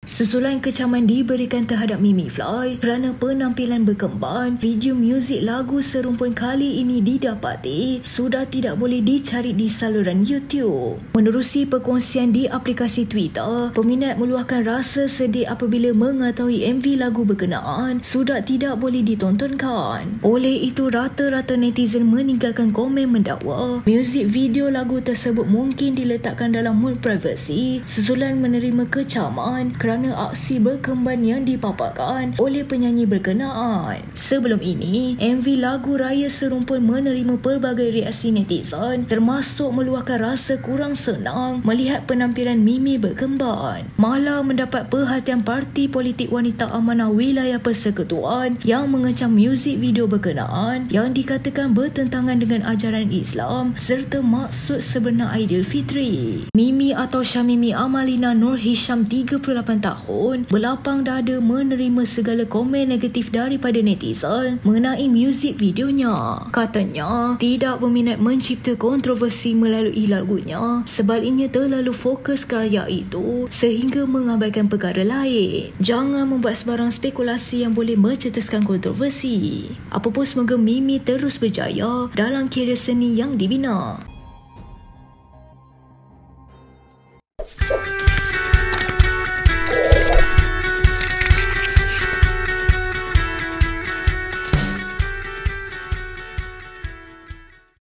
Susulan kecaman diberikan terhadap Mimi Fly kerana penampilan berkemban. Video muzik lagu serumpun kali ini didapati sudah tidak boleh dicari di saluran YouTube. Menerusi perkongsian di aplikasi Twitter, peminat meluahkan rasa sedih apabila mengetahui MV lagu berkenaan sudah tidak boleh ditontonkan. Oleh itu, rata-rata netizen meninggalkan komen mendakwa muzik video lagu tersebut mungkin diletakkan dalam mood privasi susulan menerima kecaman kerana aksi berkemban yang dipaparkan oleh penyanyi berkenaan. Sebelum ini, MV lagu Raya Serumpun menerima pelbagai reaksi netizen termasuk meluahkan rasa kurang senang melihat penampilan Mimi berkemban. Malah mendapat perhatian Parti Politik Wanita Amanah Wilayah Persekutuan yang mengecam muzik video berkenaan yang dikatakan bertentangan dengan ajaran Islam serta maksud sebenar Aidilfitri. Mimi atau Syamimi Amalina Nur Hisham 38 tahun berlapang dada menerima segala komen negatif daripada netizen mengenai muzik videonya. Katanya tidak berminat mencipta kontroversi melalui lagunya, sebaliknya terlalu fokus karya itu sehingga mengabaikan perkara lain. Jangan membuat sebarang spekulasi yang boleh mencetuskan kontroversi. Apapun, semoga Mimi terus berjaya dalam kerjaya seni yang dibina.